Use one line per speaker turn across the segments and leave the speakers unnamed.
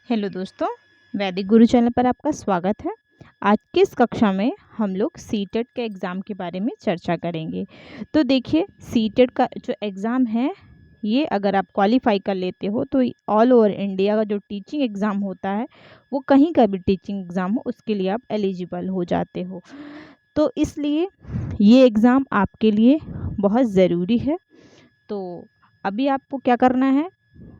Hello दोस्तों, वैदिक गुरु channel पर आपका स्वागत है। आज की इस कक्षा में हम लोग सीटेट के एग्ज़ाम के बारे में चर्चा करेंगे। तो देखिए, सीटेट का जो एग्ज़ाम है, ये अगर आप क्वालिफाई कर लेते हो तो ऑल ओवर इंडिया का जो टीचिंग एग्ज़ाम होता है, वो कहीं का भी टीचिंग एग्ज़ाम हो, उसके लिए आप एलिजिबल हो जाते हो। तो इसलिए ये एग्ज़ाम आपके लिए बहुत ज़रूरी है। तो अभी आपको क्या करना है,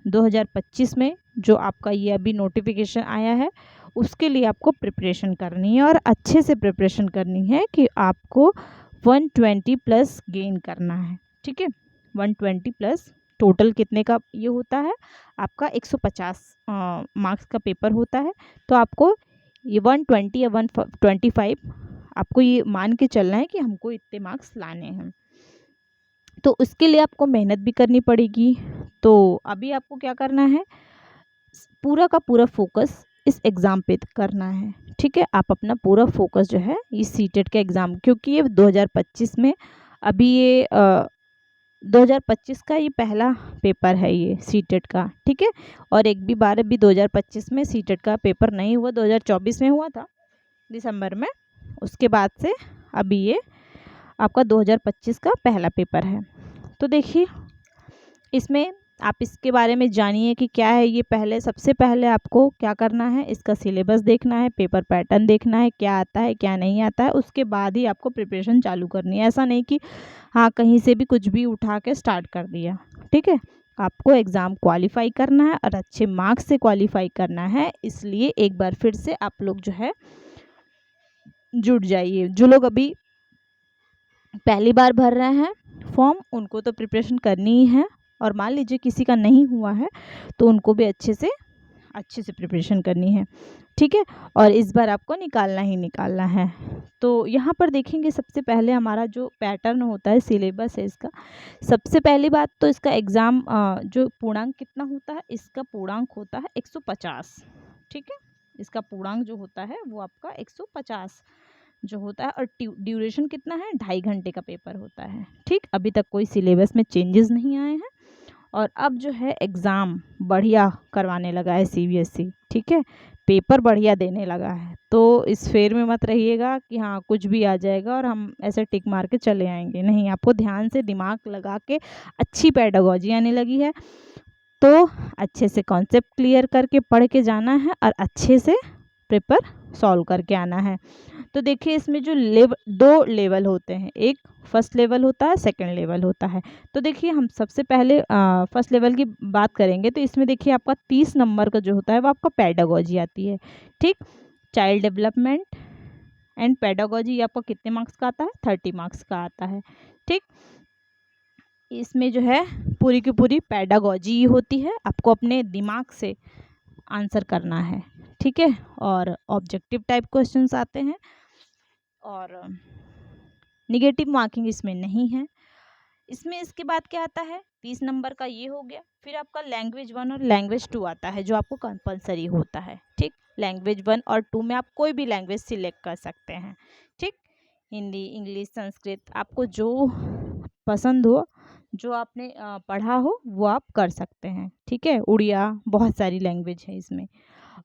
2025 में जो आपका ये अभी नोटिफिकेशन आया है, उसके लिए आपको प्रिपरेशन करनी है और अच्छे से प्रिपरेशन करनी है कि आपको 120 प्लस गेन करना है। ठीक है, 120 प्लस टोटल कितने का ये होता है, आपका 150 मार्क्स का पेपर होता है। तो आपको ये 120 या 125 आपको ये मान के चलना है कि हमको इतने मार्क्स लाने हैं। तो उसके लिए आपको मेहनत भी करनी पड़ेगी। तो अभी आपको क्या करना है, पूरा का पूरा फोकस इस एग्ज़ाम पे करना है। ठीक है, आप अपना पूरा फोकस जो है इस सीटेट के एग्ज़ाम, क्योंकि ये 2025 में अभी ये 2025 का ये पहला पेपर है ये सीटेट का। ठीक है, और एक भी बार अभी 2025 में सीटेट का पेपर नहीं हुआ, 2024 में हुआ था दिसंबर में। उसके बाद से अभी ये आपका 2025 का पहला पेपर है। तो देखिए, इसमें आप इसके बारे में जानिए कि क्या है ये। पहले सबसे पहले आपको क्या करना है, इसका सिलेबस देखना है, पेपर पैटर्न देखना है, क्या आता है क्या नहीं आता है। उसके बाद ही आपको प्रिपरेशन चालू करनी है। ऐसा नहीं कि हाँ कहीं से भी कुछ भी उठा के स्टार्ट कर दिया। ठीक है, आपको एग्ज़ाम क्वालिफाई करना है और अच्छे मार्क्स से क्वालिफाई करना है। इसलिए एक बार फिर से आप लोग जो है जुट जाइए। जो लोग अभी पहली बार भर रहे हैं फॉर्म, उनको तो प्रिपरेशन करनी ही है। और मान लीजिए किसी का नहीं हुआ है तो उनको भी अच्छे से प्रिपरेशन करनी है। ठीक है, और इस बार आपको निकालना ही निकालना है। तो यहाँ पर देखेंगे, सबसे पहले हमारा जो पैटर्न होता है, सिलेबस है इसका। सबसे पहली बात तो इसका एग्ज़ाम जो पूर्णांक कितना होता है, इसका पूर्णांक होता है 150। ठीक है, इसका पूर्णांक जो होता है वो आपका 150 जो होता है। और ड्यूरेशन कितना है, 2.5 घंटे का पेपर होता है। ठीक, अभी तक कोई सिलेबस में चेंजेस नहीं आए हैं। और अब जो है एग्ज़ाम बढ़िया करवाने लगा है सीबीएसई। ठीक है, पेपर बढ़िया देने लगा है। तो इस फेर में मत रहिएगा कि हाँ कुछ भी आ जाएगा और हम ऐसे टिक मार के चले आएंगे। नहीं, आपको ध्यान से दिमाग लगा के अच्छी पेडागोजी आने लगी है, तो अच्छे से कॉन्सेप्ट क्लियर करके पढ़ के जाना है और अच्छे से पेपर सॉल्व करके आना है। तो देखिए, इसमें जो दो लेवल होते हैं, एक फर्स्ट लेवल होता है, सेकंड लेवल होता है। तो देखिए, हम सबसे पहले फर्स्ट लेवल की बात करेंगे। तो इसमें देखिए, आपका 30 नंबर का जो होता है वो आपका पेडागोजी आती है। ठीक, चाइल्ड डेवलपमेंट एंड पेडागोजी, ये आपको कितने मार्क्स का आता है, 30 मार्क्स का आता है। ठीक, इसमें जो है पूरी की पूरी पेडागोजी होती है, आपको अपने दिमाग से आंसर करना है। ठीक है, और ऑब्जेक्टिव टाइप क्वेश्चंस आते हैं और निगेटिव मार्किंग इसमें नहीं है। इसमें इसके बाद क्या आता है, 30 नंबर का ये हो गया। फिर आपका लैंग्वेज 1 और लैंग्वेज 2 आता है, जो आपको कंपलसरी होता है। ठीक, लैंग्वेज 1 और 2 में आप कोई भी लैंग्वेज सिलेक्ट कर सकते हैं। ठीक, हिंदी, इंग्लिश, संस्कृत, आपको जो पसंद हो, जो आपने पढ़ा हो, वो आप कर सकते हैं। ठीक है, उड़िया, बहुत सारी लैंग्वेज है इसमें।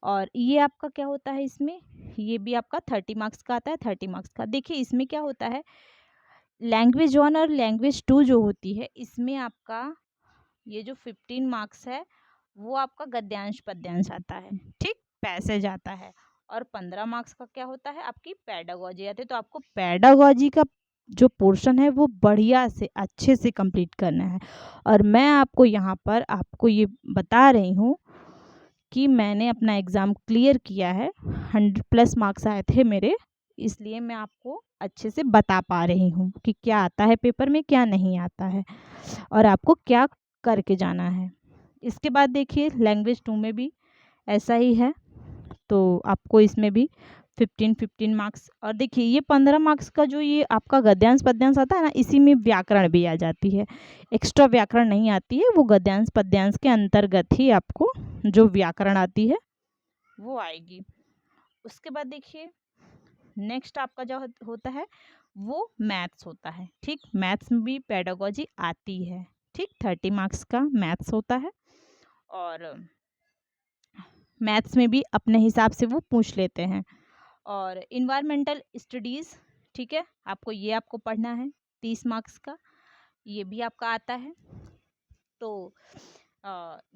और ये आपका क्या होता है, इसमें ये भी आपका 30 मार्क्स का आता है, 30 मार्क्स का। देखिए, इसमें क्या होता है, लैंग्वेज 1 और लैंग्वेज 2 जो होती है, इसमें आपका ये जो 15 मार्क्स है वो आपका गद्यांश पद्यांश आता है। ठीक, पैसेज आता है। और 15 मार्क्स का क्या होता है, आपकी पेडागोजी आती है। तो आपको पेडागोजी का जो पोर्शन है वो बढ़िया से अच्छे से कंप्लीट करना है। और मैं आपको यहाँ पर आपको ये बता रही हूँ कि मैंने अपना एग्ज़ाम क्लियर किया है, 100+ मार्क्स आए थे मेरे। इसलिए मैं आपको अच्छे से बता पा रही हूँ कि क्या आता है पेपर में, क्या नहीं आता है, और आपको क्या करके जाना है। इसके बाद देखिए, लैंग्वेज 2 में भी ऐसा ही है। तो आपको इसमें भी 15 मार्क्स। और देखिए, ये 15 मार्क्स का जो ये आपका गद्यांश पद्यांश आता है ना, इसी में व्याकरण भी आ जाती है। एक्स्ट्रा व्याकरण नहीं आती है, वो गद्यांश पद्यांश के अंतर्गत ही आपको जो व्याकरण आती है वो आएगी। उसके बाद देखिए, नेक्स्ट आपका जो होता है वो मैथ्स होता है। ठीक, मैथ्स में भी पेडागोजी आती है। ठीक, 30 मार्क्स का मैथ्स होता है। और मैथ्स में भी अपने हिसाब से वो पूछ लेते हैं। और इन्वायरमेंटल स्टडीज़, ठीक है, आपको पढ़ना है 30 मार्क्स का, ये भी आपका आता है। तो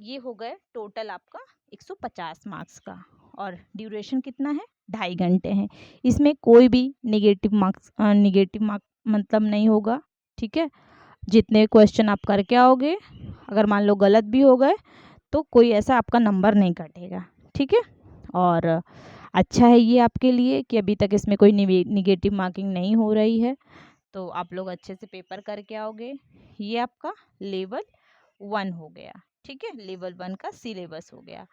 ये हो गए टोटल आपका 150 मार्क्स का, और ड्यूरेशन कितना है, 2.5 घंटे हैं। इसमें कोई भी नेगेटिव मार्क मतलब नहीं होगा, ठीक है। जितने क्वेश्चन आप करके आओगे, अगर मान लो गलत भी हो गए तो कोई ऐसा आपका नंबर नहीं कटेगा, ठीक है। और अच्छा है ये आपके लिए कि अभी तक इसमें कोई निगेटिव मार्किंग नहीं हो रही है, तो आप लोग अच्छे से पेपर करके आओगे। ये आपका लेवल 1 हो गया, ठीक है, लेवल 1 का सिलेबस हो गया।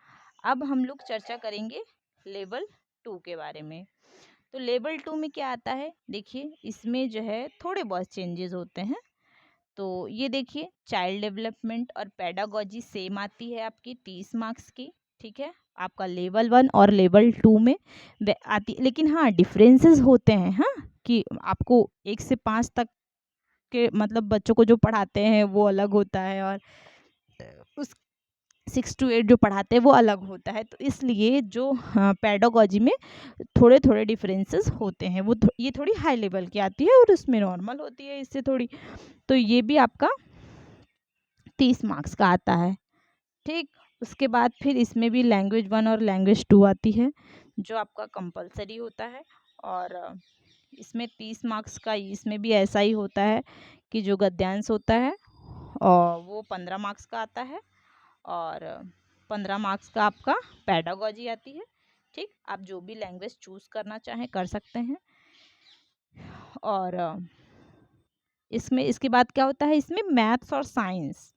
अब हम लोग चर्चा करेंगे लेवल 2 के बारे में। तो लेवल 2 में क्या आता है, देखिए इसमें जो है थोड़े बहुत चेंजेस होते हैं। तो ये देखिए, चाइल्ड डेवलपमेंट और पेडागोजी सेम आती है आपकी 30 मार्क्स की, ठीक है। आपका लेवल 1 और लेवल 2 में आती, लेकिन हाँ डिफरेंसेस होते हैं, हाँ, कि आपको 1 से 5 तक के मतलब बच्चों को जो पढ़ाते हैं वो अलग होता है, और उस 6 to 8 जो पढ़ाते हैं वो अलग होता है। तो इसलिए जो पेडागोजी में थोड़े थोड़े डिफरेंसेस होते हैं, वो ये थोड़ी हाई लेवल की आती है और उसमें नॉर्मल होती है इससे थोड़ी। तो ये भी आपका 30 मार्क्स का आता है, ठीक। उसके बाद फिर इसमें भी लैंग्वेज 1 और लैंग्वेज 2 आती है, जो आपका कंपलसरी होता है। और इसमें 30 मार्क्स का, इसमें भी ऐसा ही होता है कि जो गद्यांश होता है और वो 15 मार्क्स का आता है, और 15 मार्क्स का आपका पेडागोजी आती है, ठीक। आप जो भी लैंग्वेज चूज़ करना चाहें कर सकते हैं। और इसमें इसके बाद क्या होता है, इसमें मैथ्स और साइंस,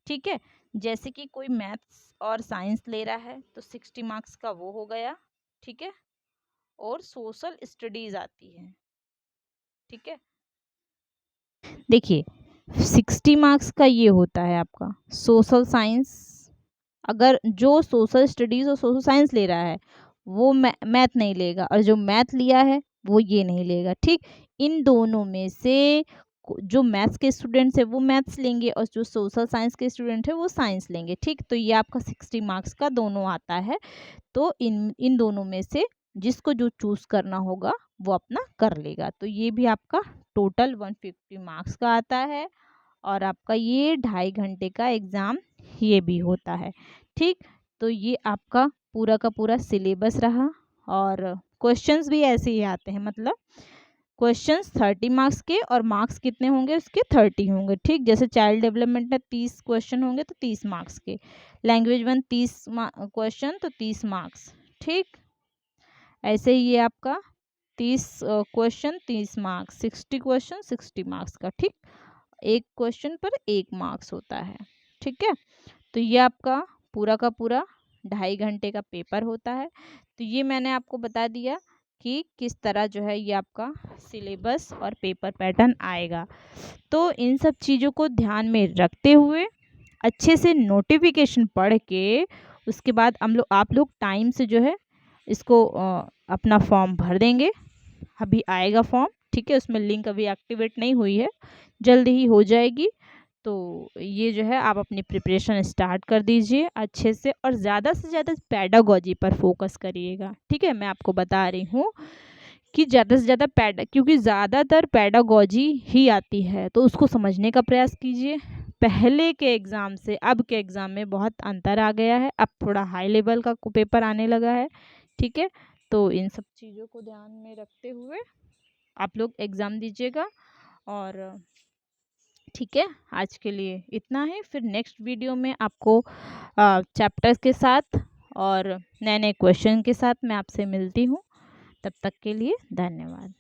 ठीक है। जैसे कि कोई मैथ्स और साइंस ले रहा है तो 60 मार्क्स का वो हो गया, ठीक है। और सोशल स्टडीज आती है, ठीक है। देखिए 60 मार्क्स का ये होता है आपका सोशल साइंस। अगर जो सोशल स्टडीज और सोशल साइंस ले रहा है वो मैथ नहीं लेगा, और जो मैथ लिया है वो ये नहीं लेगा, ठीक। इन दोनों में से जो मैथ्स के स्टूडेंट्स है वो मैथ्स लेंगे, और जो सोशल साइंस के स्टूडेंट है वो साइंस लेंगे, ठीक। तो ये आपका 60 मार्क्स का दोनों आता है। तो इन इन दोनों में से जिसको जो चूज करना होगा वो अपना कर लेगा। तो ये भी आपका टोटल 150 मार्क्स का आता है, और आपका ये 2.5 घंटे का एग्ज़ाम ये भी होता है, ठीक। तो ये आपका पूरा का पूरा सिलेबस रहा, और क्वेश्चंस भी ऐसे ही आते हैं, मतलब क्वेश्चंस 30 मार्क्स के, और मार्क्स कितने होंगे उसके 30 होंगे, ठीक। जैसे चाइल्ड डेवलपमेंट में 30 क्वेश्चन होंगे तो 30 मार्क्स के, लैंग्वेज 1 30 क्वेश्चन तो 30 मार्क्स, ठीक। ऐसे ही ये आपका 30 क्वेश्चन 30 मार्क्स, 60 क्वेश्चन 60 मार्क्स का, ठीक। एक क्वेश्चन पर 1 मार्क्स होता है, ठीक है। तो ये आपका पूरा का पूरा 2.5 घंटे का पेपर होता है। तो ये मैंने आपको बता दिया कि किस तरह जो है ये आपका सिलेबस और पेपर पैटर्न आएगा। तो इन सब चीज़ों को ध्यान में रखते हुए अच्छे से नोटिफिकेशन पढ़ के उसके बाद आप लोग टाइम से जो है इसको अपना फॉर्म भर देंगे। अभी आएगा फॉर्म, ठीक है, उसमें लिंक अभी एक्टिवेट नहीं हुई है, जल्दी ही हो जाएगी। तो ये जो है आप अपनी प्रिपरेशन स्टार्ट कर दीजिए अच्छे से ज़्यादा पेडागोजी पर फोकस करिएगा, ठीक है। मैं आपको बता रही हूँ कि ज़्यादा से ज़्यादा क्योंकि ज़्यादातर पेडागोजी ही आती है, तो उसको समझने का प्रयास कीजिए। पहले के एग्ज़ाम से अब के एग्ज़ाम में बहुत अंतर आ गया है, अब थोड़ा हाई लेवल का पेपर आने लगा है, ठीक है। तो इन सब चीज़ों को ध्यान में रखते हुए आप लोग एग्ज़ाम दीजिएगा। और ठीक है, आज के लिए इतना ही। फिर नेक्स्ट वीडियो में आपको चैप्टर्स के साथ और नए नए क्वेश्चन के साथ मैं आपसे मिलती हूँ। तब तक के लिए धन्यवाद।